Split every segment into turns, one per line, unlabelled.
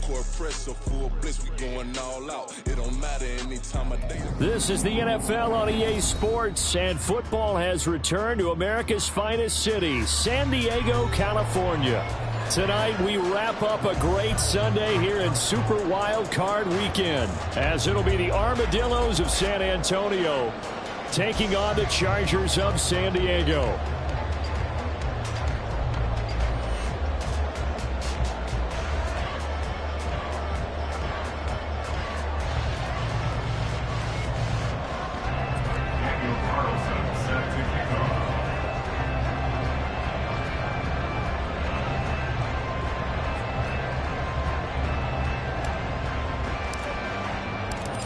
court press, a full blitz, we going all out. It don't matter any time of day.
This is the NFL on EA Sports, and football has returned to America's finest city, San Diego, California. Tonight, we wrap up a great Sunday here in Super Wild Card Weekend, as it'll be the Armadillos of San Antonio taking on the Chargers of San Diego.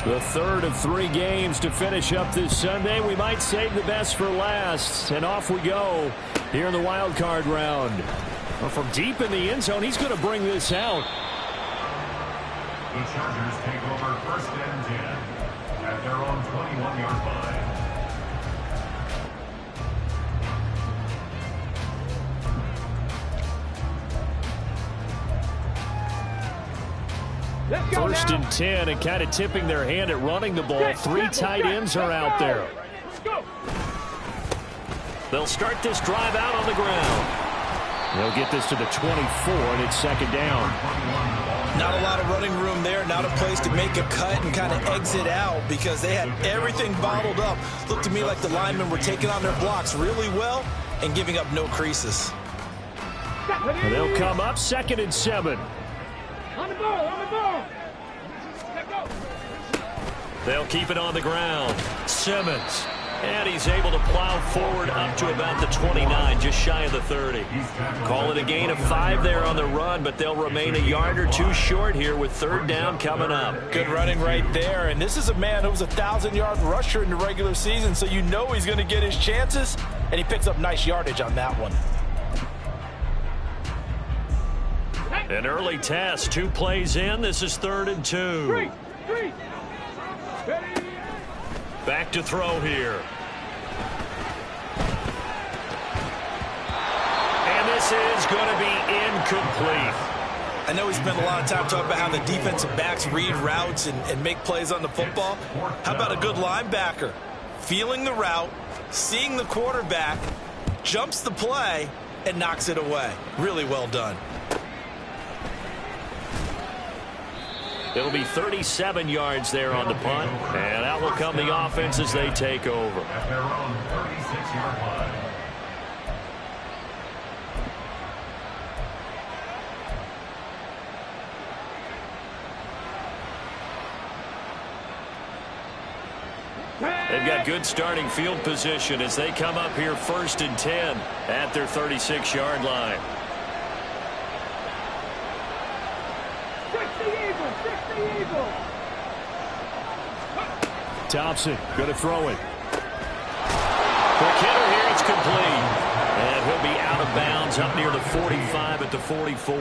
The third of 3 games to finish up this Sunday. We might save the best for last. And off we go here in the wild card round. Well, from deep in the end zone, he's going to bring this out.
The Chargers take over 1st and 10 at their own 21-yard line.
First and 10, and kind of tipping their hand at running the ball. 3 tight ends are out there. They'll start this drive out on the ground. They'll get this to the 24, and it's 2nd down.
Not a lot of running room there. Not a place to make a cut and kind of exit out because they had everything bottled up. Looked to me like the linemen were taking on their blocks really well and giving up no creases.
And they'll come up 2nd and 7.
On the ball.
They'll keep it on the ground. Simmons. And he's able to plow forward up to about the 29, just shy of the 30. Call it a gain of 5 there on the run, but they'll remain a yard or 2 short here with 3rd down coming up.
Good running right there. And this is a man who was a 1,000-yard rusher in the regular season, so you know he's going to get his chances, and he picks up nice yardage on that one.
An early test, 2 plays in. This is 3rd and 2. Back to throw here. And this is going to be incomplete.
I know we spent a lot of time talking about how the defensive backs read routes and make plays on the football. How about a good linebacker? Feeling the route, seeing the quarterback, jumps the play, and knocks it away. Really well done.
It'll be 37 yards there on the punt, and out will come the offense as they take over.
At their own 36-yard line.
They've got good starting field position as they come up here 1st and 10 at their 36-yard line. Thompson going to throw it. For Kttn here, it's complete. And he'll be out of bounds up near the 45 at the 44.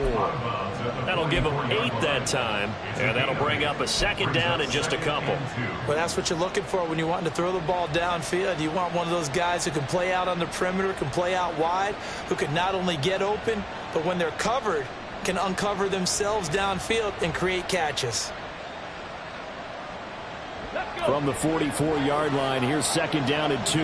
That'll give him 8 that time. And that'll bring up a 2nd down in just a couple.
Well, that's what you're looking for when you want to throw the ball downfield. You want one of those guys who can play out on the perimeter, can play out wide, who can not only get open, but when they're covered, can uncover themselves downfield and create catches.
From the 44-yard line, here's 2nd down and 2.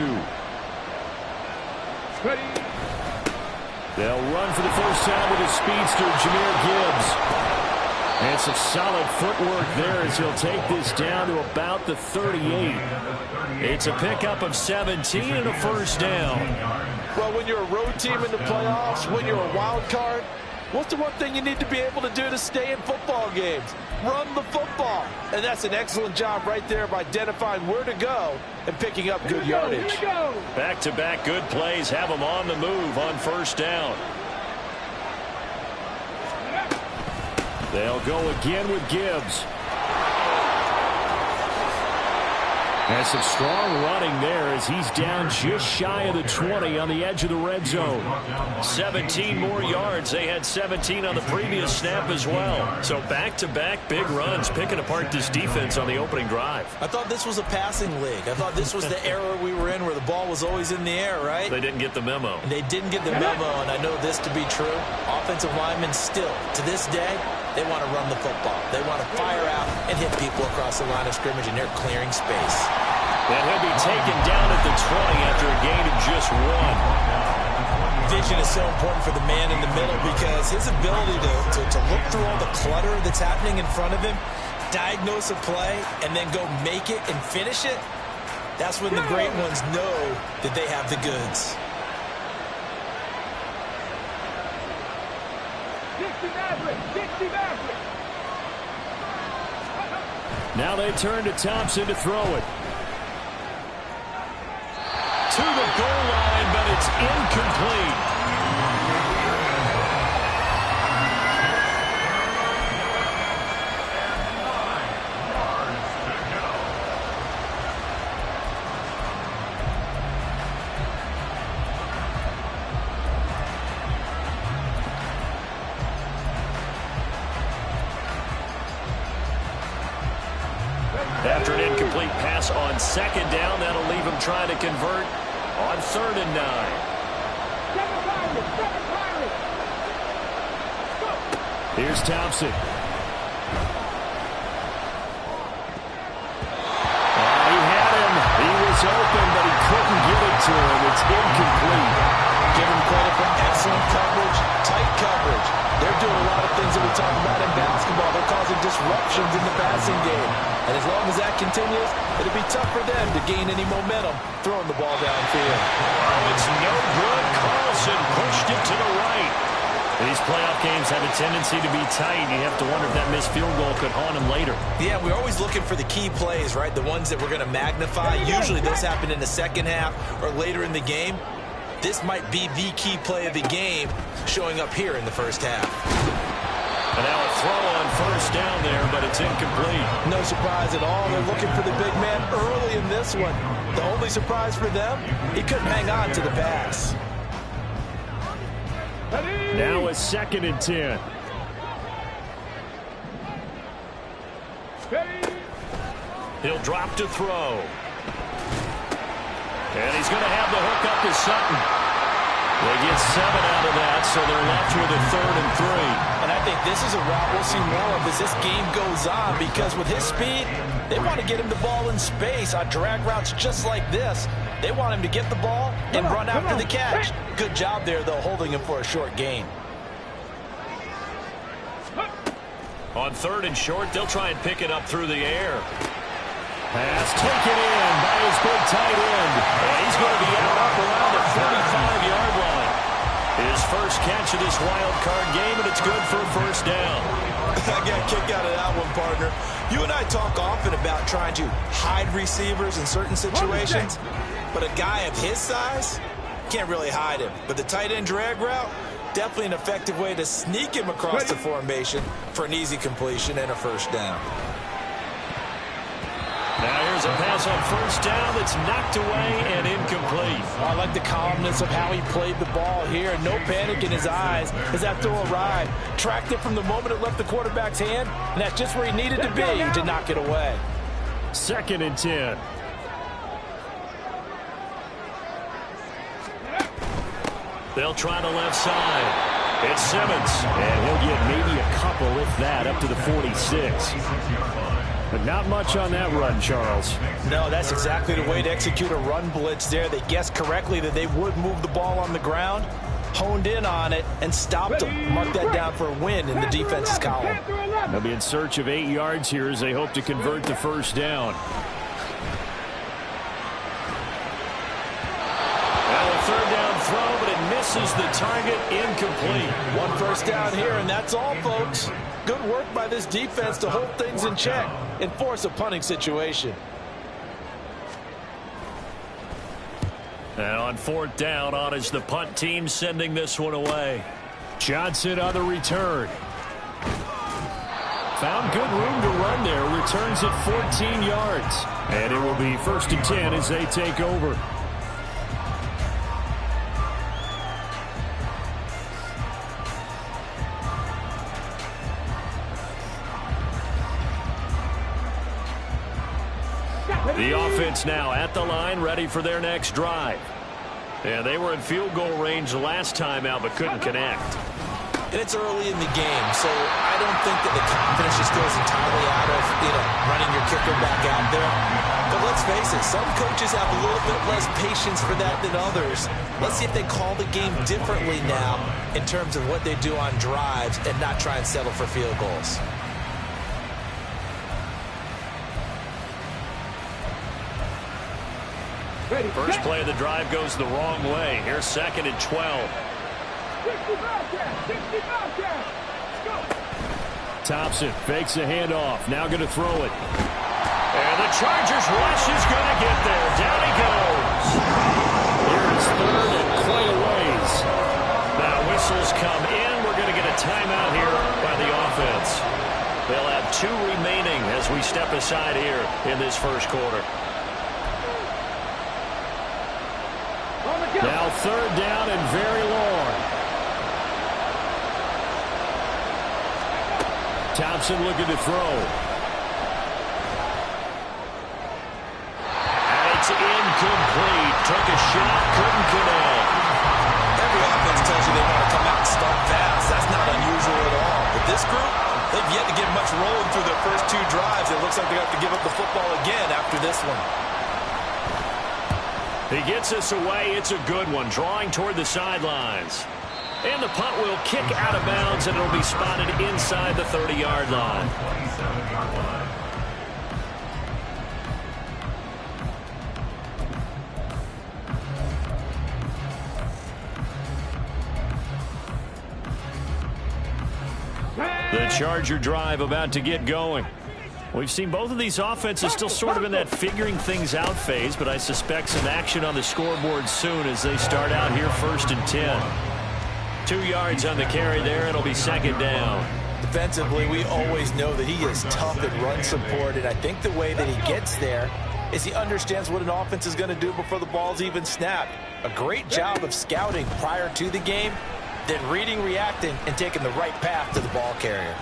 They'll run for the first time with his speedster, Jahmyr Gibbs. And some solid footwork there as he'll take this down to about the 38. It's a pickup of 17 and a 1st down.
Well, when you're a road team in the playoffs, when you're a wild card, what's the one thing you need to be able to do to stay in football games? Run the football. And that's an excellent job right there of identifying where to go and picking up good yardage.
Back-to-back good plays have them on the move on 1st down. They'll go again with Gibbs. And some strong running there as he's down just shy of the 20 on the edge of the red zone. 17 more yards. They had 17 on the previous snap as well. So back-to-back big runs, picking apart this defense on the opening drive.
I thought this was a passing league. I thought this was the era we were in where the ball was always in the air, right?
They didn't get the memo.
And they didn't get the memo, and I know this to be true. Offensive linemen still, to this day, They want to run the football. They want to fire out and hit people across the line of scrimmage, and they're clearing space.
And he'll be taken down at the 20 after a gain of just 1.
Vision is so important for the man in the middle because his ability to look through all the clutter that's happening in front of him, diagnose a play, and then go make it and finish it, that's when the great ones know that they have the goods.
Now they turn to Thompson to throw it. To the goal line, but it's incomplete. After an incomplete pass on second down, that'll leave him trying to convert on 3rd and 9. Here's Thompson. He had him. He was open, but he couldn't get it to him. It's incomplete.
Give him credit for excellent coverage, tight coverage. They're doing a lot of things that we talk about in basketball. They're causing disruptions in the passing game. And as long as that continues, it'll be tough for them to gain any momentum throwing the ball downfield.
Oh, it's no good. Carlson pushed it to the right. These playoff games have a tendency to be tight. You have to wonder if that missed field goal could haunt him later.
Yeah, we're always looking for the key plays, right? The ones that we're going to magnify. Usually those happen in the second half or later in the game. This might be the key play of the game showing up here in the first half.
And now a throw on 1st down there, but it's incomplete.
No surprise at all. They're looking for the big man early in this one. The only surprise for them, he couldn't hang on to the pass.
Now a 2nd and 10. He'll drop to throw. And he's going to have the hook up to Sutton. They get 7 out of that, so they're left with a 3rd and 3.
And I think this is a route we'll see more of as this game goes on, because with his speed, they want to get him the ball in space on drag routes just like this. They want him to get the ball and run after the catch. Good job there, though, holding him for a short gain.
On 3rd and short, they'll try and pick it up through the air. Pass taken in by his big tight end. And he's going to be out up around the 45-yard line. His first catch of this wild card game, and it's good for a 1st down.
I got a kick out of that one, partner. You and I talk often about trying to hide receivers in certain situations, but a guy of his size can't really hide him. But the tight end drag route, definitely an effective way to sneak him across the formation for an easy completion and a 1st down.
Now here's a pass on 1st down that's knocked away and incomplete.
I like the calmness of how he played the ball here. No panic in his eyes as that throw arrived. Tracked it from the moment it left the quarterback's hand, and that's just where he needed to be to knock it away.
2nd and 10. They'll try the left side. It's Simmons, and he'll get maybe a couple, if that, up to the 46. But not much on that run, Charles.
No, that's exactly the way to execute a run blitz there. They guessed correctly that they would move the ball on the ground, honed in on it, and stopped them. Mark that down for a win in the defense's column.
They'll be in search of 8 yards here as they hope to convert the 1st down. Now a 3rd down throw, but it misses the target, incomplete.
1 1st down here, and that's all, folks. Good work by this defense to hold things in check and force a punting situation.
And on 4th down, on is the punt team sending this one away. Johnson on the return. Found good room to run there. Returns it 14 yards. And it will be 1st and 10 as they take over. The offense now at the line, ready for their next drive. And they were in field goal range last time out, but couldn't connect.
And it's early in the game, so I don't think that the confidence just goes entirely out of, running your kicker back out there. But let's face it, some coaches have a little bit less patience for that than others. Let's see if they call the game differently now in terms of what they do on drives and not try and settle for field goals.
First play of the drive goes the wrong way. Here's 2nd and 12. Thompson fakes a handoff. Now going to throw it. And the Chargers rush is going to get there. Down he goes. Here's 3rd and quite a ways. Now whistles come in. We're going to get a timeout here by the offense. They'll have 2 remaining as we step aside here in this first quarter. Now 3rd down and very long. Thompson looking to throw. And it's incomplete. Took a shot, couldn't connect.
Every offense tells you they want to come out and start fast. That's not unusual at all. But this group, they've yet to get much rolling through their first 2 drives. It looks like they have to give up the football again after this one.
He gets us away. It's a good one. Drawing toward the sidelines. And the punt will kick out of bounds, and it'll be spotted inside the 30-yard line.
27-yard line.
The Charger drive about to get going. We've seen both of these offenses still sort of in that figuring things out phase, but I suspect some action on the scoreboard soon as they start out here 1st and 10. 2 yards on the carry there. It'll be 2nd down.
Defensively, we always know that he is tough at run support, and I think the way that he gets there is he understands what an offense is going to do before the ball's even snapped. A great job of scouting prior to the game, then reading, reacting, and taking the right path to the ball carrier.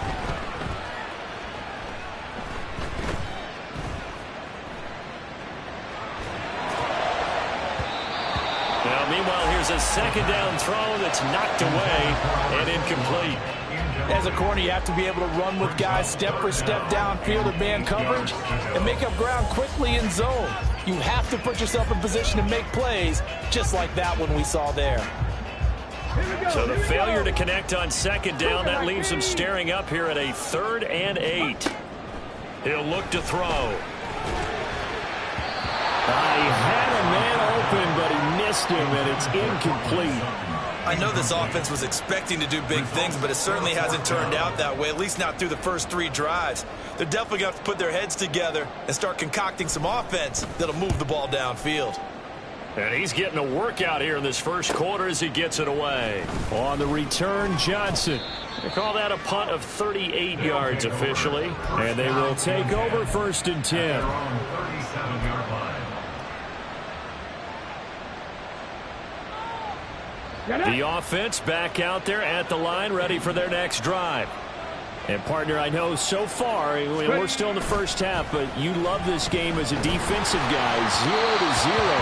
Now, meanwhile, here's a 2nd down throw that's knocked away and incomplete.
As a corner, you have to be able to run with guys step for step downfield in man coverage and make up ground quickly in zone. You have to put yourself in position to make plays, just like that one we saw there.
So the failure to connect on 2nd down, that leaves him staring up here at a 3rd and 8. He'll look to throw. He had a man open, but he missed him, and it's incomplete.
I know this offense was expecting to do big things, but it certainly hasn't turned out that way, at least not through the first 3 drives. They're definitely going to have to put their heads together and start concocting some offense that'll move the ball downfield.
And he's getting a workout here in this first quarter as he gets it away. On the return, Johnson. They call that a punt of 38 yards officially. And they will take over 1st and 10.
Their own 37-yard line.
The offense back out there at the line, ready for their next drive. And, partner, I know so far, we're still in the first half, but you love this game as a defensive guy. 0-0.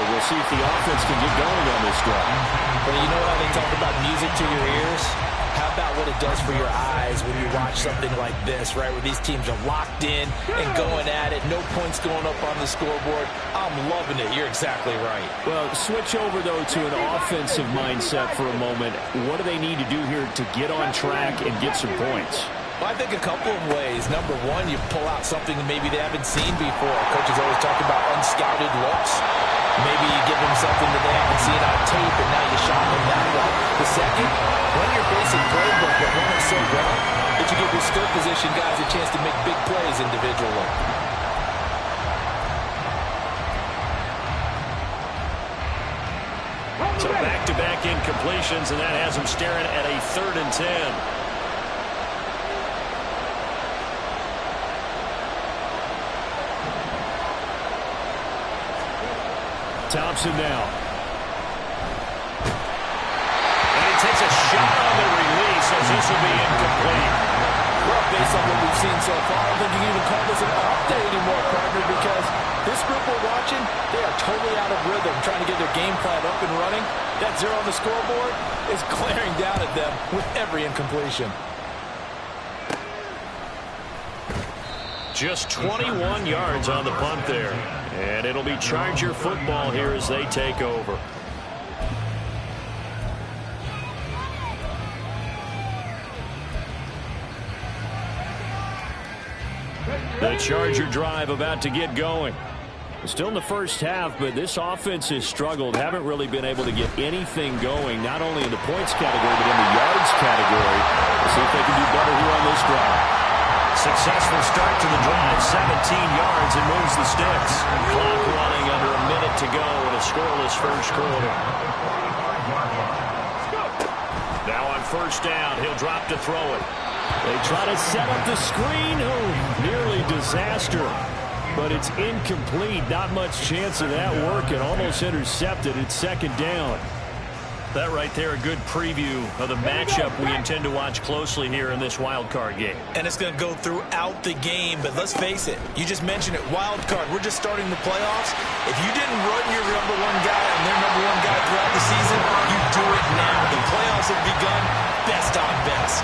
We'll see if the offense can get going on this drive.
Well, you know how they talk about music to your ears? How about what it does for your eyes when you watch something like this, right, where these teams are locked in and going at it, no points going up on the scoreboard? I'm loving it. You're exactly right.
Well, switch over, though, to an offensive mindset for a moment. What do they need to do here to get on track and get some points?
Well, I think a couple of ways. Number one, you pull out something that maybe they haven't seen before. Coaches always talk about unscouted looks. Maybe you give them something that they haven't seen on tape, and now you shot them that way. The second, run your basic playbook, but run it so well that you give your skill position guys a chance to make big plays individually.
So back-to-back incompletions, and that has them staring at a 3rd and 10. Thompson now. And he takes a shot on the release as this will be incomplete.
Well, based on what we've seen so far. I don't think you can even call this an off day anymore, partner, because this group we're watching, they are totally out of rhythm, trying to get their game plan up and running. That 0 on the scoreboard is glaring down at them with every incompletion.
Just 21 yards on the punt there. And it'll be Charger football here as they take over. The Charger drive about to get going. Still in the first half, but this offense has struggled. Haven't really been able to get anything going, not only in the points category, but in the yards category. Let's see if they can do better here on this drive. Successful start to the drive, 17 yards and moves the sticks. Clock running under a minute to go in a scoreless first quarter. Now on first down, he'll drop to throw it. They try to set up the screen. Oh, nearly disaster. But it's incomplete. Not much chance of that working. Almost intercepted. It's second down. That right there, a good preview of the matchup we intend to watch closely here in this wild card game.
And it's going to go throughout the game, but let's face it, you just mentioned it, wild card. We're just starting the playoffs. If you didn't run your number one guy and their number one guy throughout the season, you do it now. The playoffs have begun, best on best.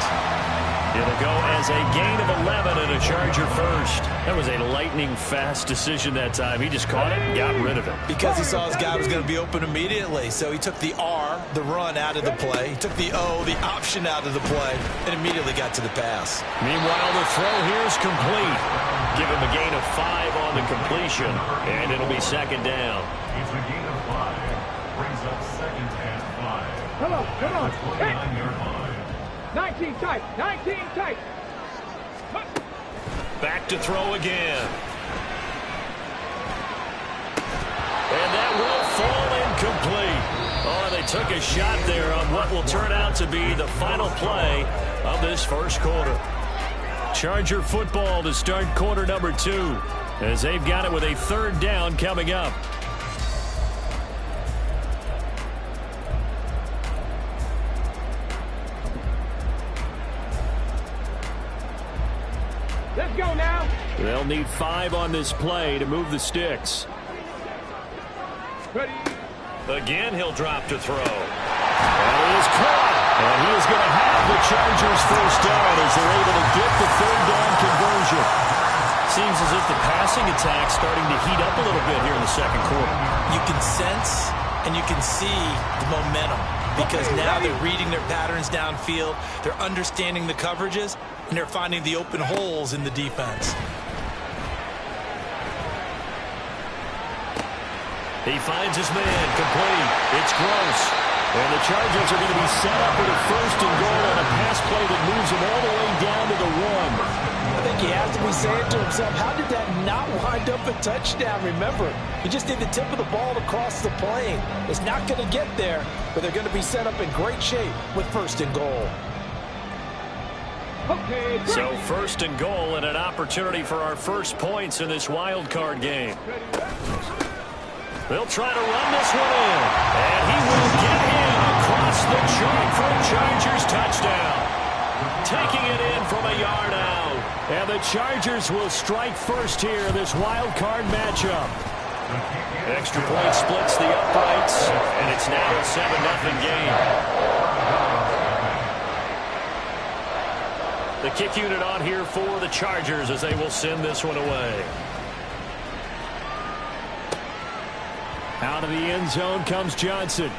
It'll go as a gain of 11 and a Charger first. That was a lightning-fast decision that time. He just caught it and got rid of it.
Because he saw his guy was going to be open immediately, so he took the R, the run, out of the play. He took the O, the option, out of the play, and immediately got to the pass.
Meanwhile, the throw here is complete. Give him a gain of 5 on the completion, and it'll be second down.
It's a gain of 5. Brings up second and 5.
Come on.
29-yard line.
19 tight. 19 tight.
Back to throw again. And that will fall incomplete. Oh, they took a shot there on what will turn out to be the final play of this first quarter. Charger football to start quarter number 2 as they've got it with a third down coming up.
Let's go now.
They'll need 5 on this play to move the sticks.
Ready.
Again, he'll drop to throw. And he is caught. And he is going to have the Chargers first down as they're able to get the third down conversion. Seems as if the passing attack's starting to heat up a little bit here in the second quarter.
You can sense and you can see the momentum because now they're reading their patterns downfield, they're understanding the coverages, and they're finding the open holes in the defense.
He finds his man complete. It's Gross. And the Chargers are going to be set up with a first and goal on a pass play that moves them all the way down to the 1.
I think he has to be saying to himself, how did that not wind up a touchdown? Remember, you just need the tip of the ball to cross the plane. It's not going to get there, but they're going to be set up in great shape with first and goal.
Okay.
So first and goal and an opportunity for our first points in this wild card game. They'll try to run this one in. And he will get in across the chalk for a Chargers touchdown. Taking it in from a yard out. And the Chargers will strike first here in this wild card matchup. Extra point splits the uprights. And it's now a 7-0 game. The kick unit on here for the Chargers as they will send this one away. Out of the end zone comes Johnson.
They'll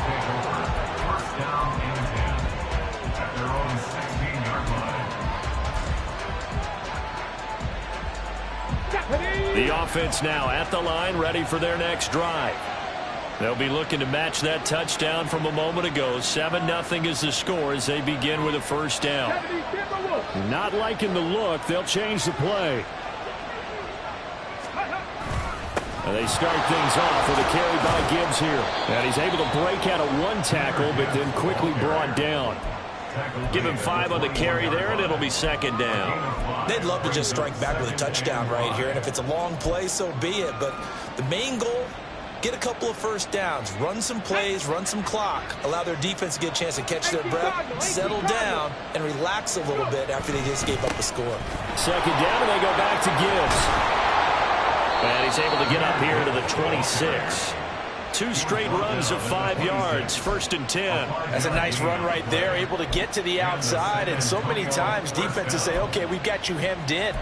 take over. First down and 10 at their own 16-yard line.
The offense now at the line, ready for their next drive. They'll be looking to match that touchdown from a moment ago. 7-0 is the score as they begin with a first down. Not liking the look. They'll change the play. And they start things off with a carry by Gibbs here. And he's able to break out of one tackle, but then quickly brought down. Give him 5 on the carry there, and it'll be second down.
They'd love to just strike back with a touchdown right here, and if it's a long play, so be it. But the main goal, get a couple of first downs, run some plays, run some clock, allow their defense to get a chance to catch their breath, settle down, and relax a little bit after they just gave up a score.
Second down, and they go back to Gibbs. And he's able to get up here to the 26. 2 straight runs of 5 yards, 1st and 10.
That's a nice run right there, able to get to the outside. And so many times defenses say, okay, we've got you hemmed in.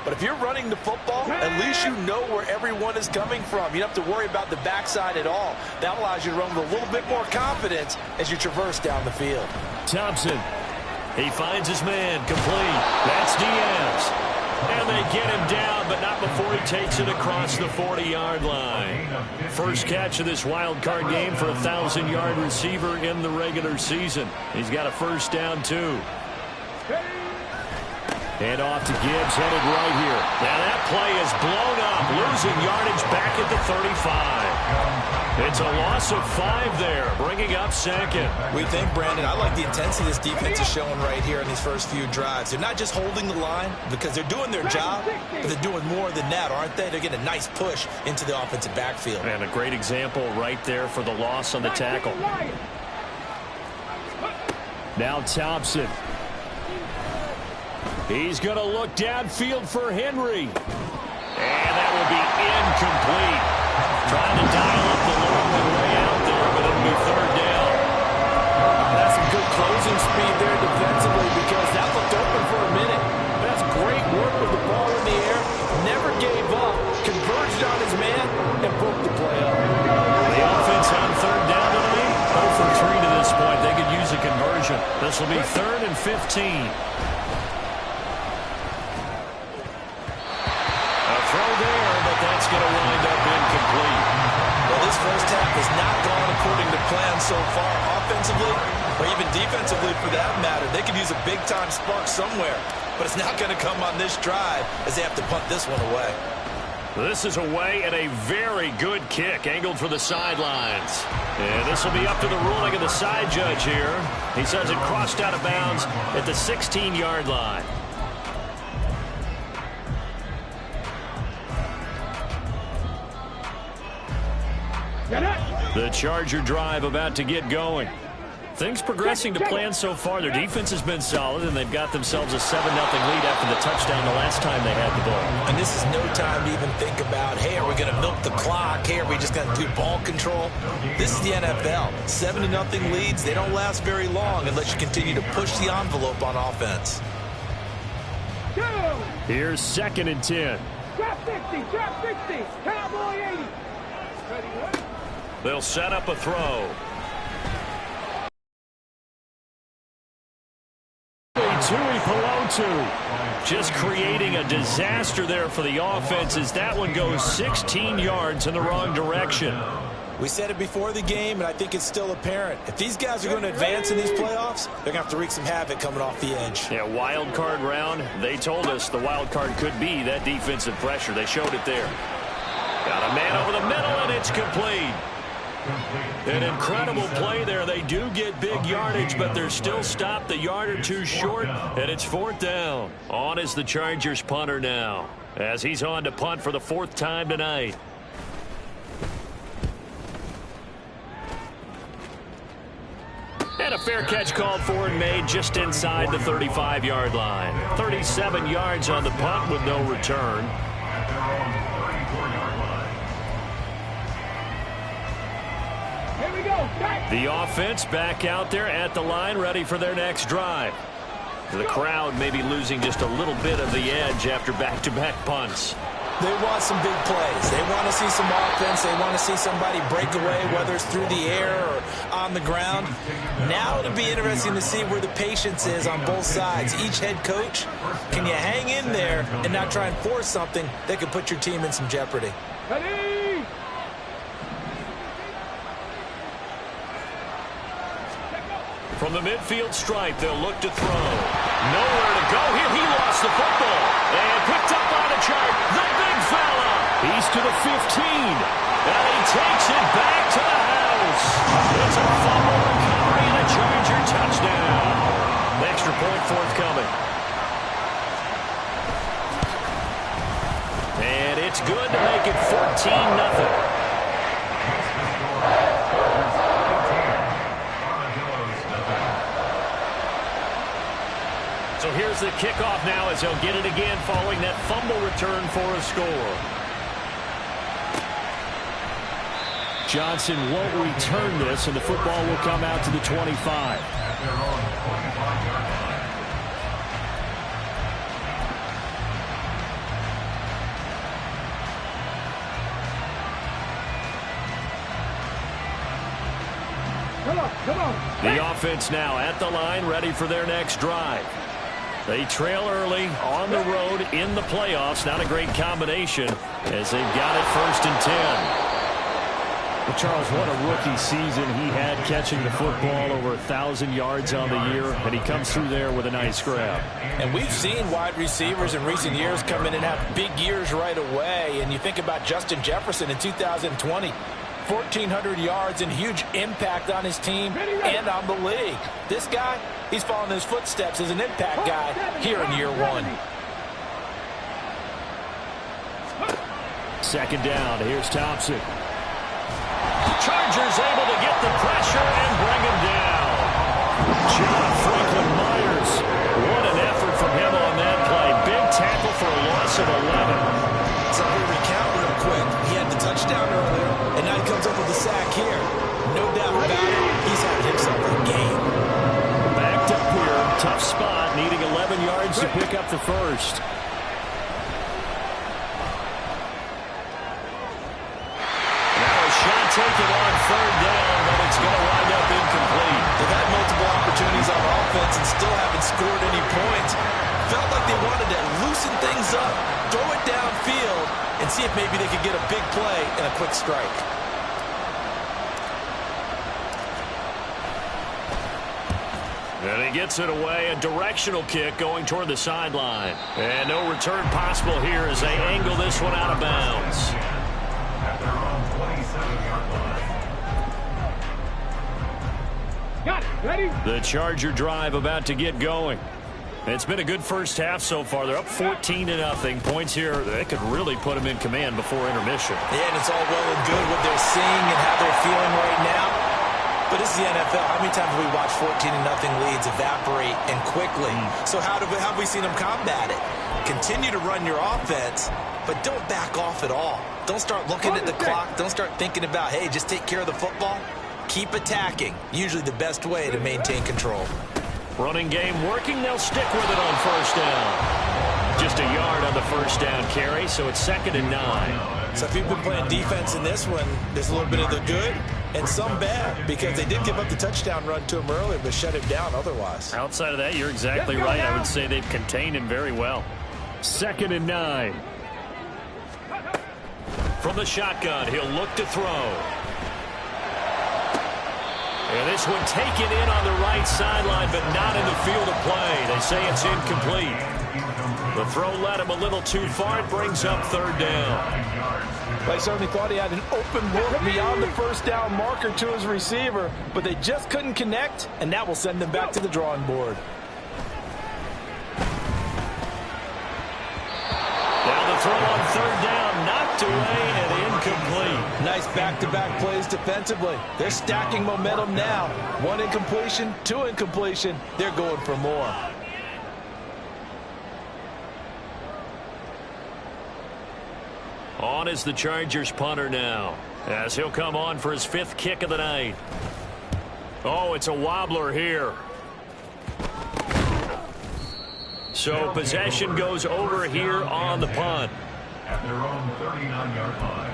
But if you're running the football, at least you know where everyone is coming from. You don't have to worry about the backside at all. That allows you to run with a little bit more confidence as you traverse down the field.
Thompson, he finds his man, complete. That's Diaz. And they get him down, but not before he takes it across the 40-yard line. First catch of this wild card game for a 1,000-yard receiver in the regular season. He's got a first down, too. And off to Gibbs, headed right here. Now that play is blown up, losing yardage back at the 35. It's a loss of 5 there, bringing up second.
We think, Brandon, I like the intensity this defense is showing right here in these first few drives. They're not just holding the line because they're doing their job, but they're doing more than that, aren't they? They're getting a nice push into the offensive backfield.
And a great example right there for the loss on the tackle. Now Thompson. He's going to look downfield for Henry. And that will be incomplete. Trying to dial up the long way out there, but it'll be 3rd down.
That's some good closing speed there defensively because that looked open for a minute. That's great work with the ball in the air. Never gave up. Converged on his man and broke the play up.
The offense on 3rd down tonight. 0 for 3 to this point. They could use a conversion. This will be 3rd and 15. That's going to wind up incomplete.
Well, this first half has not gone according to plan so far. Offensively, or even defensively for that matter, they could use a big-time spark somewhere. But it's not going to come on this drive as they have to punt this one away.
This is away and a very good kick angled for the sidelines. And this will be up to the ruling of the side judge here. He says it crossed out of bounds at the 16-yard line. The Charger drive about to get going. Things progressing to plan so far. Their defense has been solid, and they've got themselves a 7-0 lead after the touchdown the last time they had the ball.
And this is no time to even think about, hey, are we going to milk the clock? Hey, are we just going to do ball control? This is the NFL. 7-0 leads, they don't last very long unless you continue to push the envelope on offense.
Here's 2nd and 10.
Drop 60, drop 60, Cowboy 80. Ready,
They'll set up a throw. Tui Pelotu just creating a disaster there for the offense as that one goes 16 yards in the wrong direction.
We said it before the game, and I think it's still apparent. If these guys are going to advance in these playoffs, they're going to have to wreak some havoc coming off the edge.
Yeah, wild card round. They told us the wild card could be that defensive pressure. They showed it there. Got a man over the middle, and it's complete. An incredible play there. They do get big yardage, but they're still stopped a yard or two short, and it's 4th down. On is the Chargers punter now, as he's on to punt for the 4th time tonight. And a fair catch called for and made just inside the 35-yard line. 37 yards on the punt with no return. The offense back out there at the line, ready for their next drive. The crowd may be losing just a little bit of the edge after back-to-back punts.
They want some big plays. They want to see some offense. They want to see somebody break away, whether it's through the air or on the ground. Now it'll be interesting to see where the patience is on both sides. Each head coach, can you hang in there and not try and force something that could put your team in some jeopardy?
From the midfield stripe, they'll look to throw. Nowhere to go here. He lost the football. And picked up by the chart. The big fella. He's to the 15. And he takes it back to the house. It's a fumble recovery and a Charger touchdown. The extra point forthcoming. And it's good to make it 14-0. So here's the kickoff now as he'll get it again following that fumble return for a score. Johnson won't return this, and the football will come out to the 25.
At their own 25-yard line.
Come on.
The offense now at the line, ready for their next drive. They trail early on the road in the playoffs. Not a great combination as they've got it 1st and 10. Well, Charles, what a rookie season he had catching the football, over 1,000 yards on the year, and he comes through there with a nice grab.
And we've seen wide receivers in recent years come in and have big years right away. And you think about Justin Jefferson in 2020. 1,400 yards and huge impact on his team and on the league. This guy, he's following his footsteps as an impact guy here in year 1.
2nd down. Here's Thompson. Chargers able to get the pressure and bring him down. John Franklin Myers. What an effort from him on that play. Big tackle for a loss of 11.
So we recount real quick. He had the touchdown earlier, and now he comes up with the sack here. No doubt about it, he's had himself a game.
Backed up here, tough spot, needing 11 yards to pick up the first. Now a shot taken on 3rd down, but it's going to wind up incomplete.
They've had multiple opportunities on offense and still haven't scored any points. Felt like they wanted to loosen things up, throw it downfield, and see if maybe they could get a big play and a quick strike.
And he gets it away, a directional kick going toward the sideline. And no return possible here as they angle this one out of bounds.
At their own 27-yard line.
Got it. Ready?
The Charger drive about to get going. It's been a good first half so far. They're up 14-0. Points here, they could really put them in command before intermission.
Yeah, and it's all well and good what they're seeing and how they're feeling right now. But this is the NFL. How many times have we watched 14-0 leads evaporate and quickly? So how have we seen them combat it? Continue to run your offense, but don't back off at all. Don't start looking at the clock. Don't start thinking about, hey, just take care of the football. Keep attacking. Usually the best way to maintain control.
Running game working. They'll stick with it on 1st down. Just a yard on the 1st down carry, so it's 2nd and 9.
So if you've been playing defense in this one, there's a little bit of the good and some bad, because they did give up the touchdown run to him earlier, but shut him down otherwise.
Outside of that, you're exactly right. I would say they've contained him very well. 2nd and 9. From the shotgun, he'll look to throw. And this one taken in on the right sideline, but not in the field of play. They say it's incomplete. The throw led him a little too far. It brings up 3rd down.
They certainly thought he had an open look beyond the 1st down marker to his receiver, but they just couldn't connect, and that will send them back to the drawing board.
Now the throw on 3rd down, knocked away and incomplete.
Nice back-to-back plays defensively. They're stacking momentum now. 1 incompletion, 2 incompletion. They're going for more.
On is the Chargers punter now, as he'll come on for his 5th kick of the night. Oh, it's a wobbler here. So possession goes over here on the punt.
At their own 39-yard line.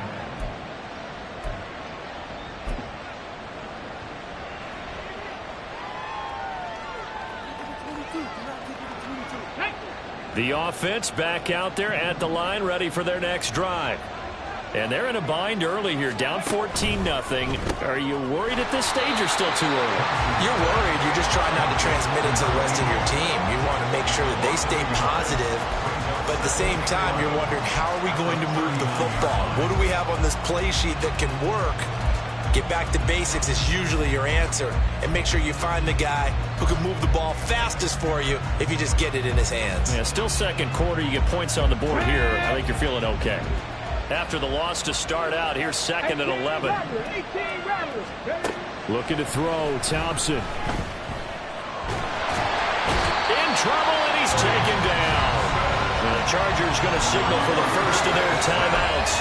The offense back out there at the line, ready for their next drive. And they're in a bind early here, down 14-0. Are you worried at this stage or still too early?
You're worried. You're just trying not to transmit it to the rest of your team. You want to make sure that they stay positive. But at the same time, you're wondering, how are we going to move the football? What do we have on this play sheet that can work? Get back to basics is usually your answer. And make sure you find the guy who can move the ball fastest for you if you just get it in his hands.
Yeah, still 2nd quarter. You get points on the board here. I think you're feeling okay. After the loss to start out, here's 2nd and 11. Looking to throw, Thompson. In trouble, and he taken down. And the Chargers going to signal for the first of their timeouts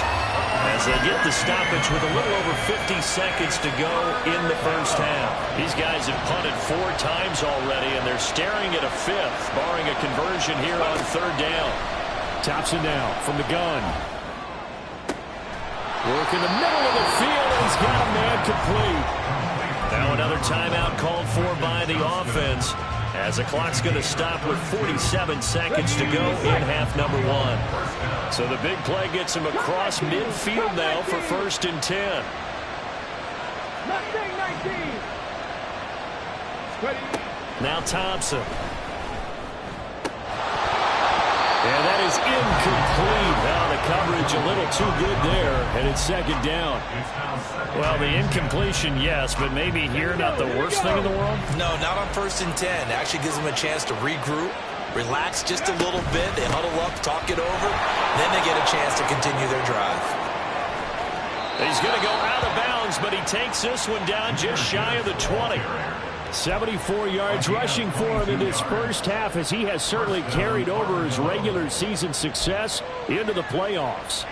as they get the stoppage with a little over 50 seconds to go in the first half. These guys have punted 4 times already, and they're staring at a 5th, barring a conversion here on 3rd down. Thompson now from the gun. Work in the middle of the field, and he's got a man complete. Now another timeout called for by the offense, as the clock's going to stop with 47 seconds to go in half number 1. So the big play gets him across midfield now for 1st and 10. Now Thompson. And that is incomplete. Now the coverage a little too good there, and it's 2nd down. Well, the incompletion, yes, but maybe here not the worst thing in the world?
No, not on 1st and 10. Actually gives them a chance to regroup, relax just a little bit. They huddle up, talk it over. Then they get a chance to continue their drive.
He's going to go out of bounds, but he takes this one down just shy of the 20. 74 yards rushing for him in this first half, as he has certainly carried over his regular season success into the playoffs.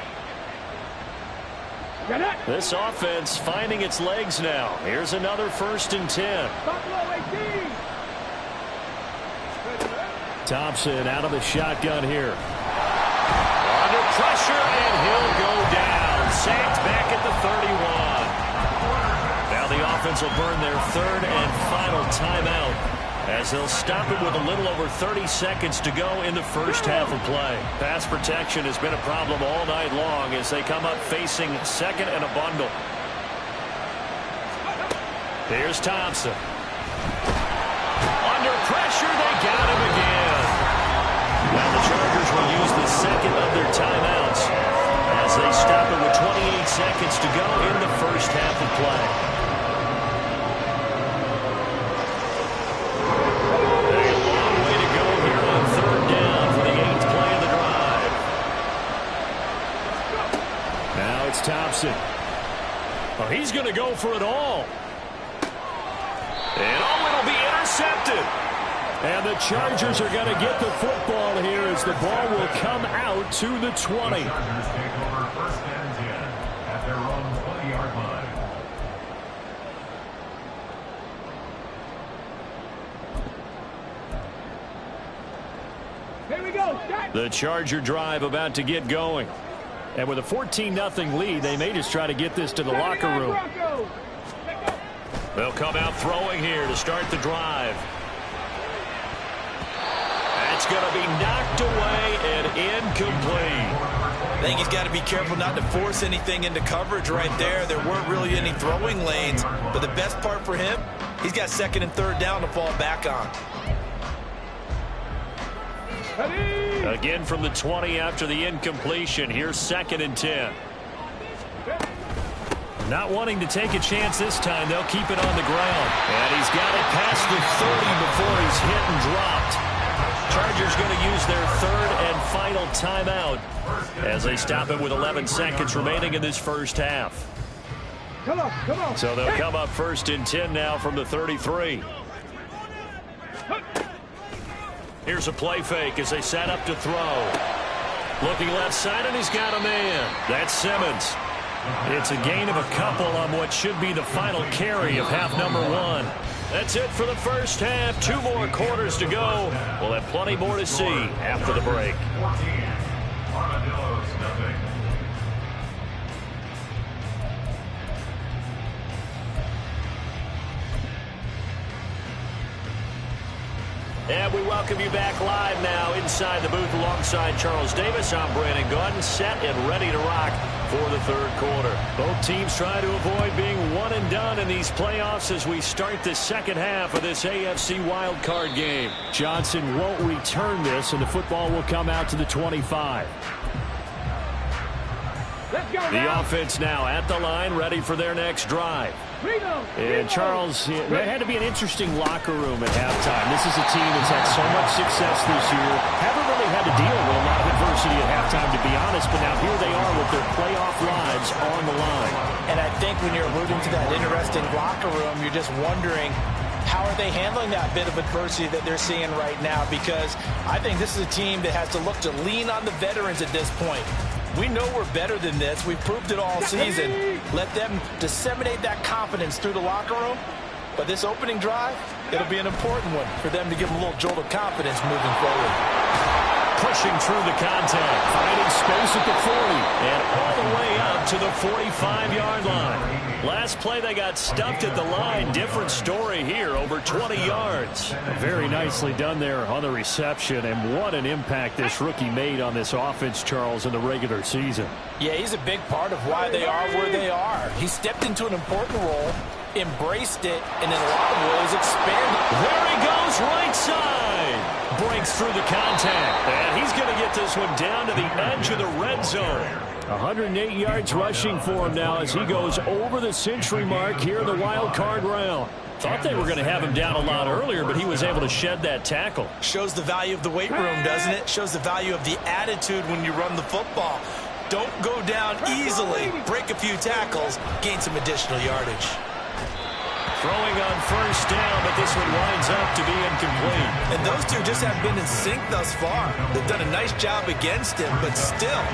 This offense finding its legs now. Here's another 1st and 10. Thompson out of the shotgun here. Under pressure, and he'll go down. Sacked back at the 31. Now the offense will burn their 3rd and final timeout, as they'll stop it with a little over 30 seconds to go in the first half of play. Pass protection has been a problem all night long as they come up facing 2nd and a bundle. Here's Thompson. Under pressure, they got him again. Now the Chargers will use the 2nd of their timeouts as they stop it with 28 seconds to go in the first half of play. Thompson. Oh, he's going to go for it all. And it'll be intercepted. And the Chargers are going to get the football here as the ball will come out to the 20.
The Chargers take over 1st and 10 at their own 20-yard line.
Here we go. Start.
The Charger drive about to get going. And with a 14-0 lead, they may just try to get this to the locker room. They'll come out throwing here to start the drive. That's going to be knocked away and incomplete.
I think he's got to be careful not to force anything into coverage right there. There weren't really any throwing lanes. But the best part for him, he's got 2nd and 3rd down to fall back on.
Again from the 20 after the incompletion. Here's 2nd and 10. Not wanting to take a chance this time. They'll keep it on the ground. And he's got it past the 30 before he's hit and dropped. Chargers going to use their 3rd and final timeout as they stop it with 11 seconds remaining in this first half.
Come on.
So they'll come up 1st and 10 now from the 33. Here's a play fake as they set up to throw. Looking left side, and he's got a man. That's Simmons. It's a gain of a couple on what should be the final carry of half number 1. That's it for the first half. 2 more quarters to go. We'll have plenty more to see after the break.
14, Armadillos, nothing.
And we welcome you back live now inside the booth alongside Charles Davis. I'm Brandon Gordon, set and ready to rock for the 3rd quarter. Both teams try to avoid being one and done in these playoffs as we start the 2nd half of this AFC wildcard game. Johnson won't return this, and the football will come out to the 25.
Let's go.
The offense now at the line, ready for their next drive. And Charles, it had to be an interesting locker room at halftime. This is a team that's had so much success this year. Haven't really had to deal with a lot of adversity at halftime, to be honest, but now here they are with their playoff lives on the line.
And I think when you're alluding to that interesting locker room, you're just wondering how are they handling that bit of adversity that they're seeing right now? Because I think this is a team that has to look to lean on the veterans at this point. We know we're better than this. We've proved it all season. Let them disseminate that confidence through the locker room. But this opening drive, it'll be an important one for them to give them a little jolt of confidence moving forward.
Pushing through the contact, finding space at the 40, and all the way up to the 45-yard line. Last play, they got stuffed at the line. Different story here, over 20 yards. Very nicely done there on the reception, and what an impact this rookie made on this offense, Charles, in the regular season.
Yeah, he's a big part of why they are where they are. He stepped into an important role, embraced it, and in a lot of ways expanded.
There he goes, right side. Breaks through the contact, and he's going to get this one down to the edge of the red zone. 108 yards rushing for him now as he goes over the century mark here in the wild card round. Thought they were going to have him down a lot earlier, but he was able to shed that tackle.
Shows the value of the weight room, doesn't it? Shows the value of the attitude when you run the football. Don't go down easily. Break a few tackles, gain some additional yardage.
Throwing on first down, but this one winds up to be incomplete.
And those two just haven't been in sync thus far. They've done a nice job against him, but still,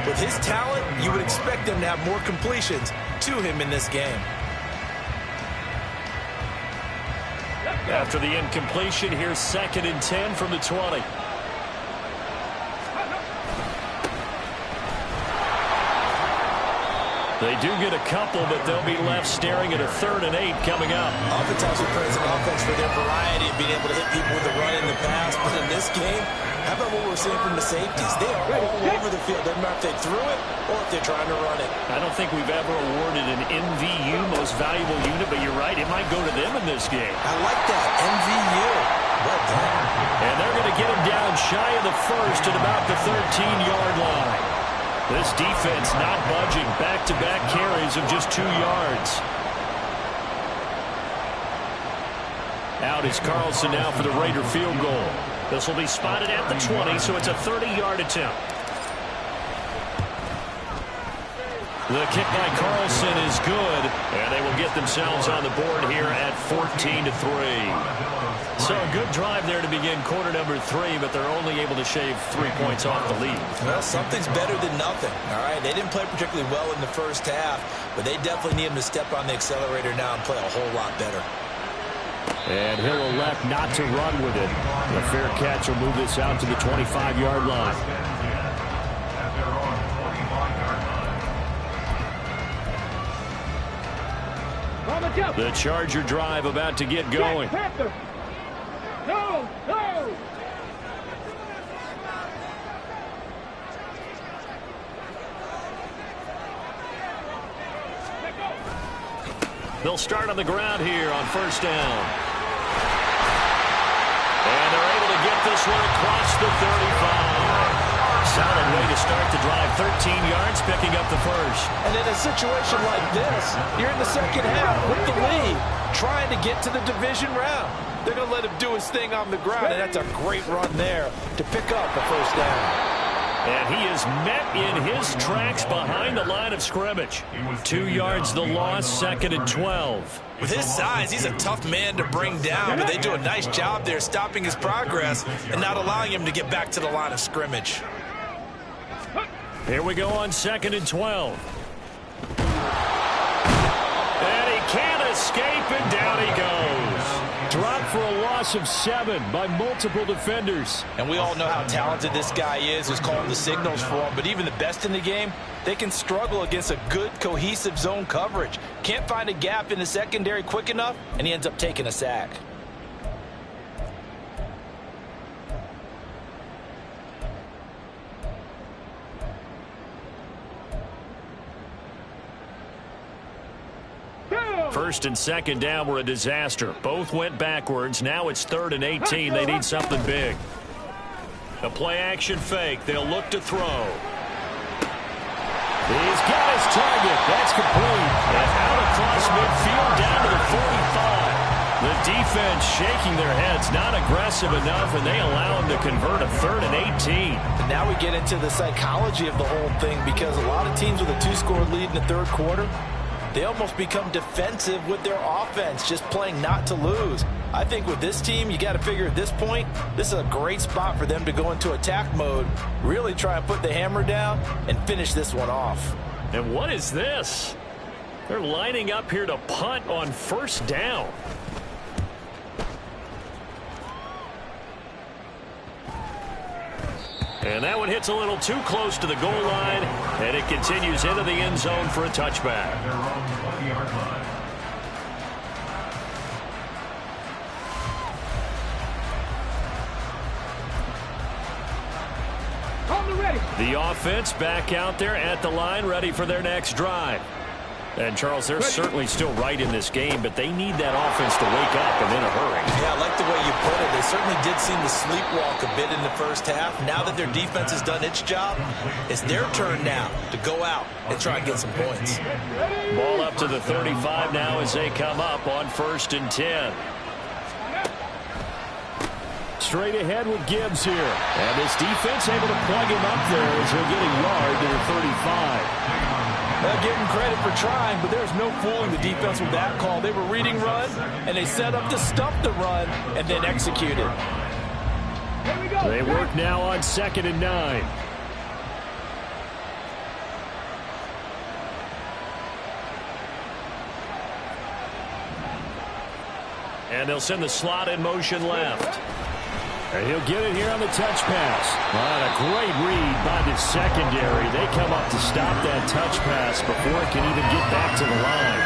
with his talent, you would expect them to have more completions to him in this game.
After the incompletion, here's 2nd and 10 from the 20. They do get a couple, but they'll be left staring at a 3rd and 8 coming up.
Offense also plays an offense for their variety of being able to hit people with the run in the pass. But in this game, how about what we're seeing from the safeties? They are all over the field. Doesn't matter if they threw it or if they're trying to run it.
I don't think we've ever awarded an MVU, most valuable unit, but you're right, it might go to them in this game.
I like that, MVU. Well done.
And they're going to get him down shy of the 1st at about the 13-yard line. This defense not budging. Back-to-back carries of just 2 yards. Out is Carlson now for the Raider field goal. This will be spotted at the 20, so it's a 30-yard attempt. The kick by Carlson is good, and they will get themselves on the board here at 14-3. So a good drive there to begin quarter number 3, but they're only able to shave 3 points off the lead.
Well, something's better than nothing, all right? They didn't play particularly well in the first half, but they definitely need him to step on the accelerator now and play a whole lot better.
And he'll elect not to run with it. The fair catch will move this out to the 25-yard line. The Charger drive about to get going.
No, no.
They'll start on the ground here on first down. And they're able to get this one across the 35. Solid way to start the drive. 13 yards, picking up the first.
And in a situation like this, you're in the second half with the lead, trying to get to the division round. They're going to let him do his thing on the ground, and that's a great run there to pick up the first down.
And he is met in his tracks behind the line of scrimmage. 2 yards the loss, 2nd and 12.
With his size, he's a tough man to bring down, but they do a nice job there stopping his progress and not allowing him to get back to the line of scrimmage.
Here we go on 2nd and 12. And he can't escape, and down he goes. Dropped for a loss of 7 by multiple defenders.
And we all know how talented this guy is, who's calling the signals for him. But even the best in the game, they can struggle against a good, cohesive zone coverage. Can't find a gap in the secondary quick enough, and he ends up taking a sack.
First and second down were a disaster. Both went backwards. Now it's 3rd and 18. They need something big. A play-action fake. They'll look to throw. He's got his target. That's complete. And out across midfield down to the 45. The defense shaking their heads. Not aggressive enough, and they allow him to convert a 3rd and 18.
And now we get into the psychology of the whole thing, because a lot of teams with a 2-score lead in the third quarter, they almost become defensive with their offense, just playing not to lose. I think with this team, you got to figure at this point, this is a great spot for them to go into attack mode, really try and put the hammer down and finish this one off.
And what is this? They're lining up here to punt on first down. And that one hits a little too close to the goal line, and it continues into the end zone for a touchback.
Their own 20-yard line.
The offense back out there at the line, ready for their next drive. And, Charles, they're certainly still right in this game, but they need that offense to wake up and in a hurry.
Yeah, I like the way you put it. They certainly did seem to sleepwalk a bit in the first half. Now that their defense has done its job, it's their turn now to go out and try and get some points.
Ball up to the 35 now as they come up on 1st and 10. Straight ahead with Gibbs here. And this defense able to plug him up there as he'll get a yard to the 35.
Well, give them credit for trying, but there's no fooling the defense with that call. They were reading run, and they set up to stump the run and then execute it.
They work now on 2nd and 9. And they'll send the slot in motion left. And he'll get it here on the touch pass. And a great read by the secondary. They come up to stop that touch pass before it can even get back to the line.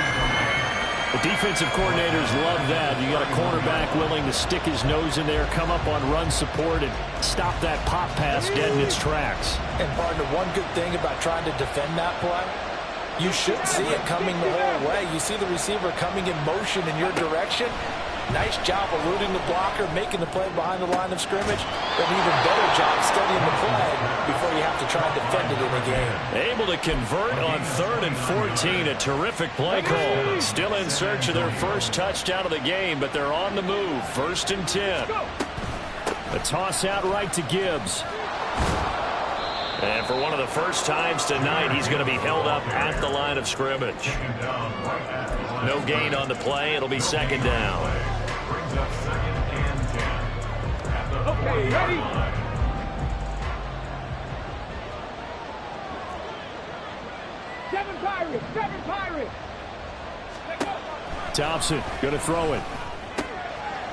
The defensive coordinators love that. You got a cornerback willing to stick his nose in there, come up on run support, and stop that pop pass dead in its tracks.
And, partner, one good thing about trying to defend that play, you should see it coming the whole way. You see the receiver coming in motion in your direction. Nice job eluding the blocker, making the play behind the line of scrimmage. But an even better job studying the play before you have to try and defend it in a game.
Able to convert on 3rd and 14. A terrific play call. Still in search of their first touchdown of the game, but they're on the move. 1st and 10. A toss out right to Gibbs. And for one of the first times tonight, he's going to be held up at the line of scrimmage. No gain on the play. It'll be 2nd down.
Brings up 2nd and 10. At the
Okay, ready? Seven Pirates.
Thompson going to throw it.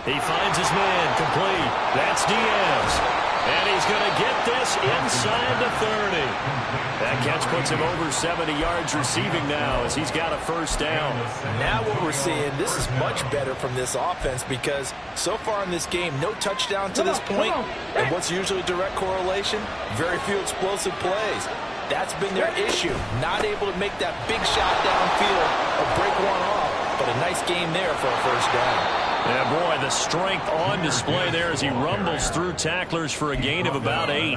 He finds his man complete. That's Diaz. And he's going to get this inside the 30. That catch puts him over 70 yards receiving now as he's got a first down.
Now what we're seeing, this is much better from this offense because so far in this game, no touchdown to this point. And what's usually a direct correlation? Very few explosive plays. That's been their issue. Not able to make that big shot downfield or break one off. But a nice game there for a first down.
Yeah, boy, the strength on display there as he rumbles through tacklers for a gain of about 8.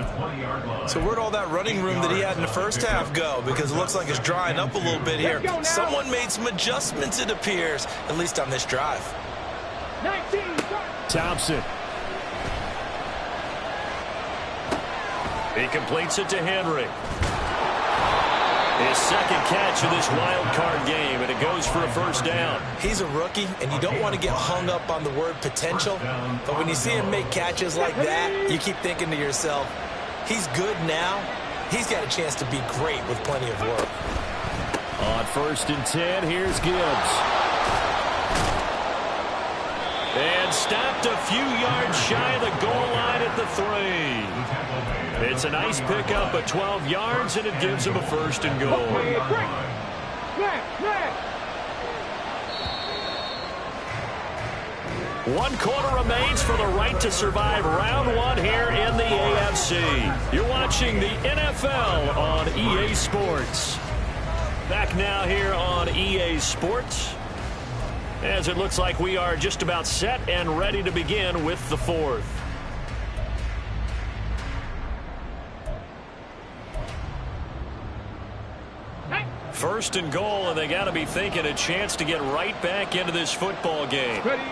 So where'd all that running room that he had in the first half go? Because it looks like it's drying up a little bit here. Someone made some adjustments, it appears, at least on this drive.
19.
Thompson. He completes it to Henry. His second catch of this wild card game, and it goes for a first down.
He's a rookie, and you don't want to get hung up on the word potential. But when you see him make catches like that, you keep thinking to yourself, he's good now. He's got a chance to be great with plenty of work.
On 1st and 10, here's Gibbs. And stopped a few yards shy of the goal line at the 3. It's a nice pickup of 12 yards, and it gives him a 1st and goal. One quarter remains for the right to survive round 1 here in the AFC. You're watching the NFL on EA Sports. Back now here on EA Sports, as it looks like we are just about set and ready to begin with the 4th. First and goal, and they got to be thinking a chance to get right back into this football game.
Ready.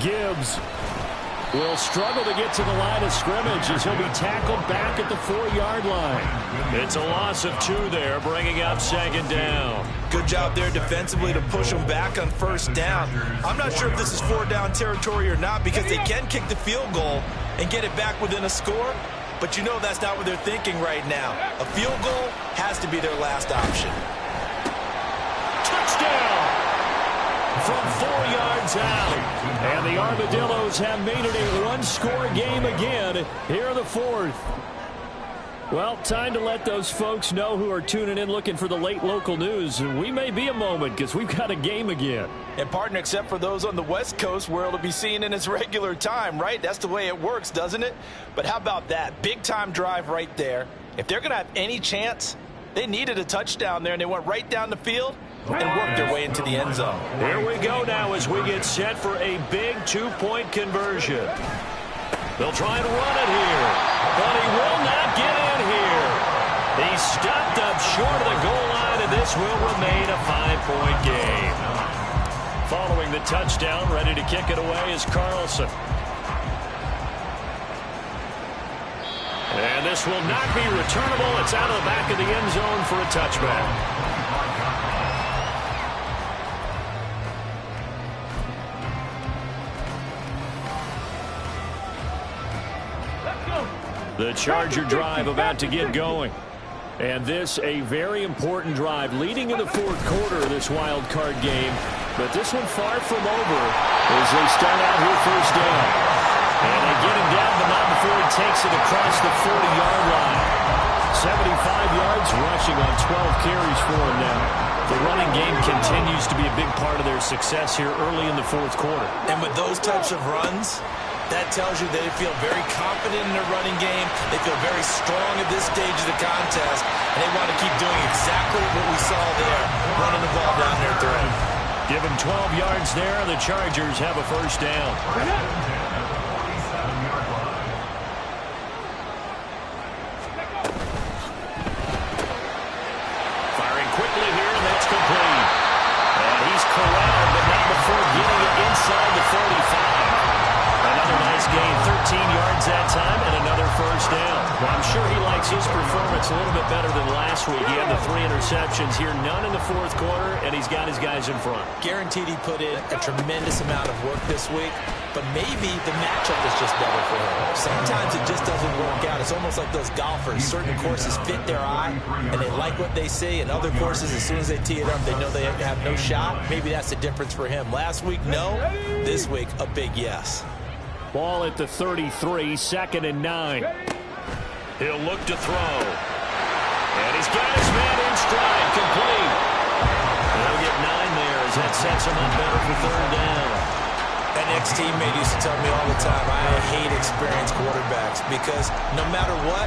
Gibbs. will struggle to get to the line of scrimmage as he'll be tackled back at the 4-yard line. It's a loss of 2 there, bringing up 2nd down.
Good job there defensively to push them back on 1st down. I'm not sure if this is 4-down territory or not because they can kick the field goal and get it back within a score, but you know that's not what they're thinking right now. A field goal has to be their last option.
Touchdown! From 4 yards out. And the Armadillos have made it a 1-score game again here in the 4th. Well, time to let those folks know who are tuning in looking for the late local news. We may be a moment because we've got a game again.
And, partner, except for those on the West Coast where it'll be seen in its regular time, right? That's the way it works, doesn't it? But how about that? Big-time drive right there. If they're going to have any chance, they needed a touchdown there, and they went right down the field and worked their way into the end zone.
Here we go now as we get set for a big 2-point conversion. They'll try and run it here, but he will not get in here. He's stopped up short of the goal line, and this will remain a 5-point game. Following the touchdown, ready to kick it away is Carlson. And this will not be returnable. It's out of the back of the end zone for a touchback. The Charger drive about to get going. And this a very important drive leading in the 4th quarter of this wild card game. But this one far from over as they start out here 1st down. And they get him down, but not before he takes it across the 40-yard line. 75 yards rushing on 12 carries for him now. The running game continues to be a big part of their success here early in the 4th quarter.
And with those types of runs, that tells you they feel very confident in their running game. They feel very strong at this stage of the contest, and they want to keep doing exactly what we saw there, running the ball down their throat.
Give them 12 yards there, and the Chargers have a 1st down. Firing quickly here, and that's complete. And he's corralled, but not before getting it inside the 45. Another nice gain, 13 yards that time, and another 1st down. Well, I'm sure he likes his performance a little bit better than last week. He had the 3 interceptions here, none in the 4th quarter, and he's got his guys in front.
Guaranteed he put in a tremendous amount of work this week, but maybe the matchup is just better for him. Sometimes it just doesn't work out. It's almost like those golfers. Certain courses fit their eye, and they like what they see, and other courses, as soon as they tee it up, they know they have no shot. Maybe that's the difference for him. Last week, no. This week, a big yes.
Ball at the 33, 2nd and 9. He'll look to throw. And he's got his man in stride, complete. And he'll get 9 there as that sets him up better for 3rd down.
An ex-teammate used to tell me all the time, I hate experienced quarterbacks because no matter what,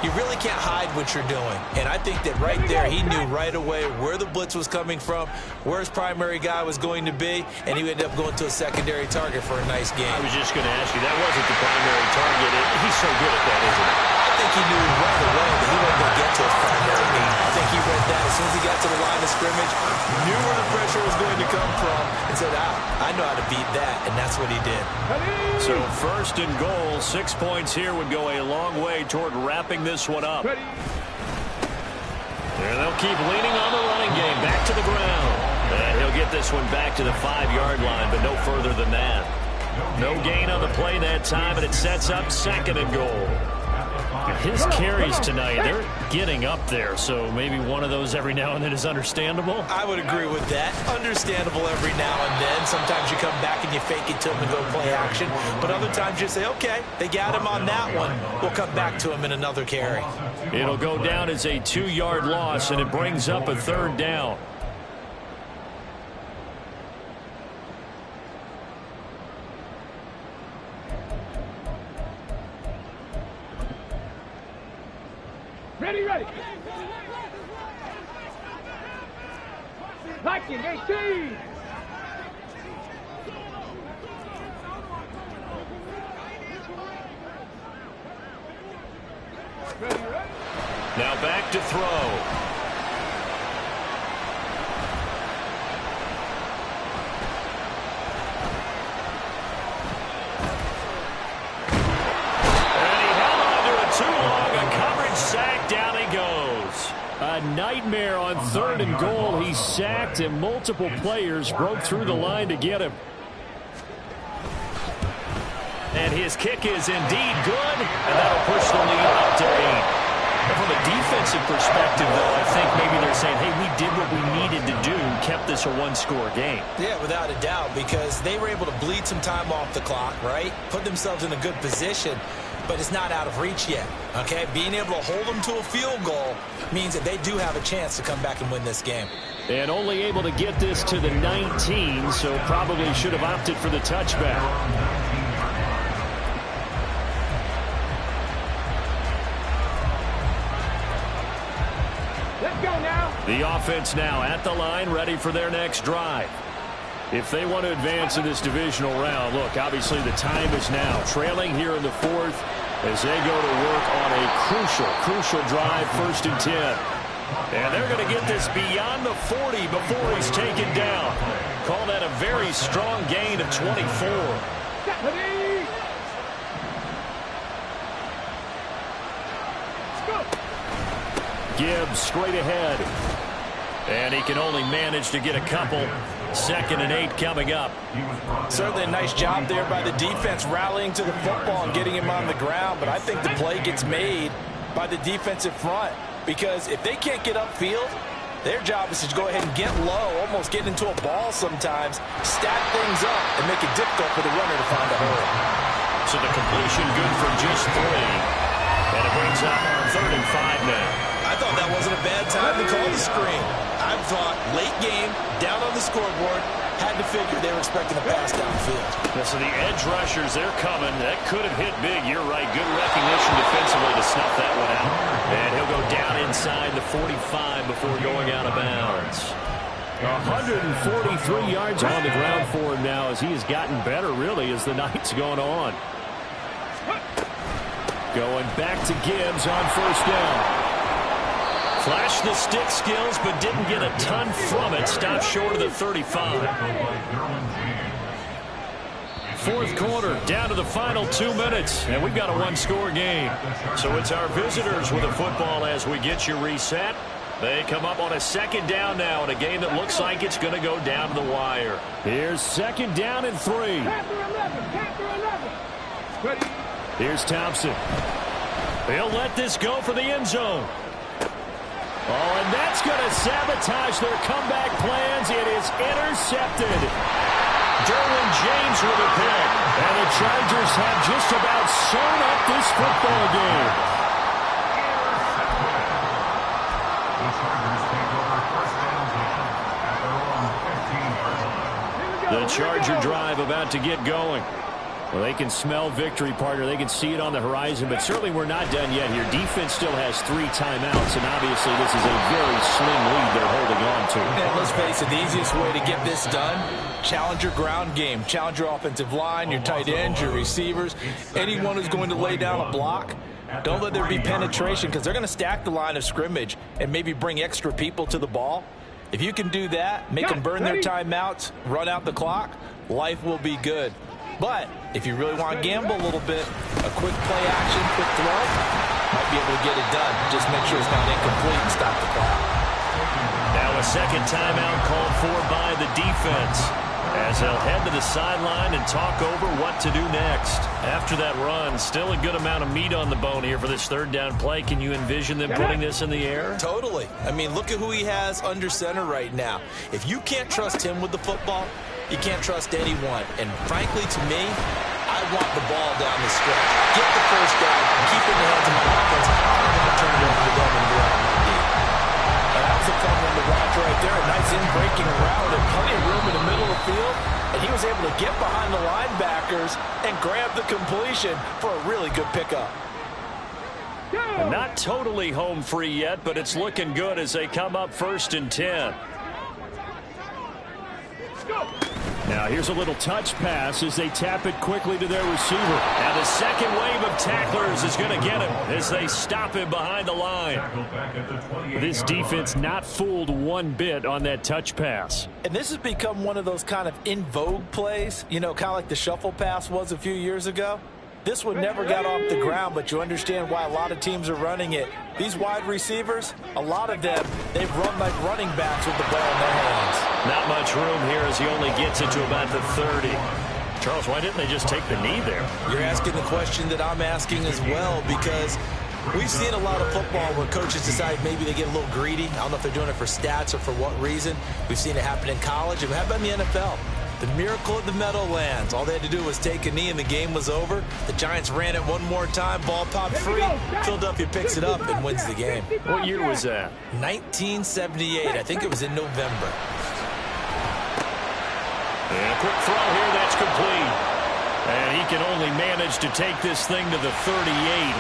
you really can't hide what you're doing. And I think that right there, he knew right away where the blitz was coming from, where his primary guy was going to be, and he ended up going to a secondary target for a nice game.
I was just going to ask you, that wasn't the primary target. He's so good at that, isn't he?
I think he knew right away that he wasn't going to get to his primary game. I think he read that as soon as he got to the line of scrimmage, knew where the pressure was going to come from, and said, I know how to beat that, and that's what he did.
So 1st and goal, 6 points here would go a long way toward wrapping this one up. And they'll keep leaning on the running game, back to the ground. And he'll get this one back to the 5-yard line, but no further than that. No gain on the play that time, and it sets up 2nd and goal. His carries tonight, they're getting up there, so maybe one of those every now and then is understandable.
I would agree with that. Understandable every now and then. Sometimes you come back and you fake it to him and go play action. But other times you say, okay, they got him on that one. We'll come back to him in another carry.
It'll go down as a 2-yard loss, and it brings up a 3rd down.
Ready. Viking 18.
Now back to throw. a nightmare on 3rd and goal. He sacked, and multiple players broke through the line to get him. And his kick is indeed good, and that'll push the lead up to 8. From a defensive perspective, though, I think maybe they're saying, hey, we did what we needed to do, kept this a one-score game.
Yeah, without a doubt, because they were able to bleed some time off the clock, right? Put themselves in a good position, but it's not out of reach yet, okay? Being able to hold them to a field goal means that they do have a chance to come back and win this game.
And only able to get this to the 19, so probably should have opted for the touchback. The offense now at the line, ready for their next drive. If they want to advance in this divisional round, look, obviously the time is now. Trailing here in the 4th as they go to work on a crucial drive, 1st and 10. And they're going to get this beyond the 40 before he's taken down. Call that a very strong gain of 24. Gibbs straight ahead. And he can only manage to get a couple. 2nd and 8 coming up.
Certainly a nice job there by the defense rallying to the football and getting him on the ground. But I think the play gets made by the defensive front. Because if they can't get upfield, their job is to go ahead and get low, almost get into a ball sometimes, stack things up, and make it difficult for the runner to find a hole.
So the completion good for just 3. And it brings up 3rd and 5 now.
I thought that wasn't a bad time to call the screen. I thought late game, down on the scoreboard, had to figure they were expecting a pass downfield.
Yeah, so the edge rushers, they're coming. That could have hit big. You're right. Good recognition defensively to snuff that one out. And he'll go down inside the 45 before going out of bounds. 143 yards on the ground for him now as he has gotten better, really, as the night's gone on. Going back to Gibbs on 1st down. Flashed the stick skills, but didn't get a ton from it. Stopped short of the 35. 4th quarter, down to the final 2 minutes, and we've got a one-score game. So it's our visitors with the football as we get you reset. They come up on a 2nd down now in a game that looks like it's going to go down to the wire. Here's 2nd down and 3. Here's Thompson. He'll let this go for the end zone. Oh, and that's going to sabotage their comeback plans. It is intercepted. Derwin James with a pick. And the Chargers have just about sewn up this football game. The Charger drive about to get going. Well, they can smell victory, partner. They can see it on the horizon, but certainly we're not done yet here. Defense still has 3 timeouts, and obviously this is a very slim lead they're holding on to.
And let's face it, the easiest way to get this done, challenge your ground game. Challenge your offensive line, your tight ends, your receivers, anyone who's going to lay down a block. Don't let there be penetration because they're going to stack the line of scrimmage and maybe bring extra people to the ball. If you can do that, make them burn their timeouts, run out the clock, life will be good. But if you really want to gamble a little bit, a quick play action, quick throw, might be able to get it done. Just make sure it's not incomplete and stop the clock.
Now a 2nd timeout called for by the defense as they'll head to the sideline and talk over what to do next. After that run, still a good amount of meat on the bone here for this 3rd down play. Can you envision them putting this in the air?
Totally. I mean, look at who he has under center right now. If you can't trust him with the football, you can't trust anyone. And frankly, to me, I want the ball down the stretch. Get the 1st down, keep it in the hands of my offense, and then turn it over to them and go out my deep. That was a fun one to watch right there. A nice in-breaking route and plenty of room in the middle of the field. And he was able to get behind the linebackers and grab the completion for a really good pickup.
Not totally home free yet, but it's looking good as they come up 1st and 10. Now here's a little touch pass as they tap it quickly to their receiver. Now the 2nd wave of tacklers is going to get him as they stop him behind the line. This defense not fooled one bit on that touch pass.
And this has become one of those kind of in vogue plays, you know, kind of like the shuffle pass was a few years ago.
This one never got off the ground, but you understand why a lot of teams are running it. These wide receivers, a lot of them, they've run like running backs with the ball in their hands.
Not much room here as he only gets it to about the 30. Charles, why didn't they just take the knee there?
You're asking the question that I'm asking as well, because we've seen a lot of football where coaches decide maybe they get a little greedy. I don't know if they're doing it for stats or for what reason. We've seen it happen in college, and how about in the NFL? The miracle of the Meadowlands. All they had to do was take a knee and the game was over. The Giants ran it one more time. Ball popped free. Philadelphia picks it up and wins the game.
What year was that?
1978. I think it was in November.
And a quick throw here. That's complete. And he can only manage to take this thing to the 38.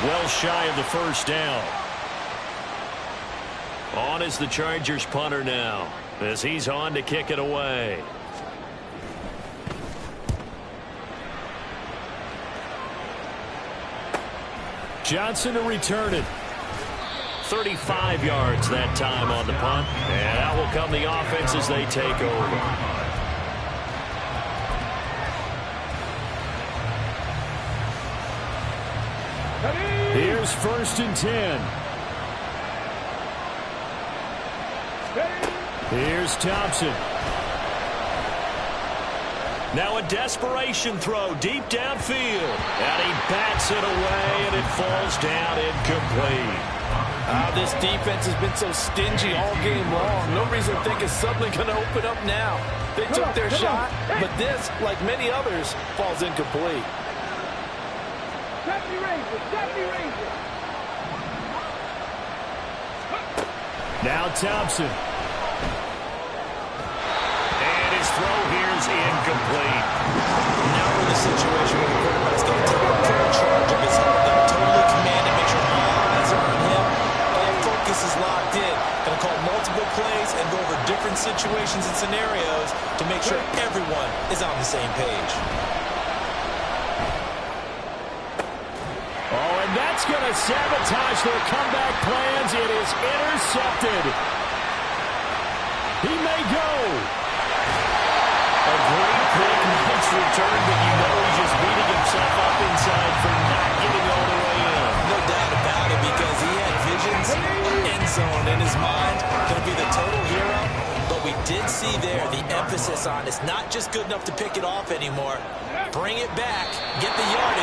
Well shy of the first down. On is the Chargers punter now, as he's on to kick it away. Johnson to return it. 35 yards that time on the punt. And out will come the offense as they take over. Here's 1st and 10. Here's Thompson. Now a desperation throw deep downfield. And he bats it away, and it falls down incomplete.
This defense has been so stingy all game long. No reason to think it's suddenly going to open up now. They took their shot, but this, like many others, falls incomplete.
Now Thompson. And his throw here is incomplete.
Now we're in a situation where the quarterback's going to take full charge of his health. They're totally commanded, make sure all eyes are on him. All focus is locked in. Going to call multiple plays and go over different situations and scenarios to make sure everyone is on the same page.
Oh, and that's going to sabotage their comeback plans. It is intercepted. He may go. A great pick, nice return, but you know he's just beating himself up inside for not getting all the way in.
No doubt about it, because he had visions, end zone in his mind, going to be the total hero. But we did see there the emphasis on it's not just good enough to pick it off anymore. Bring it back, get the yardage.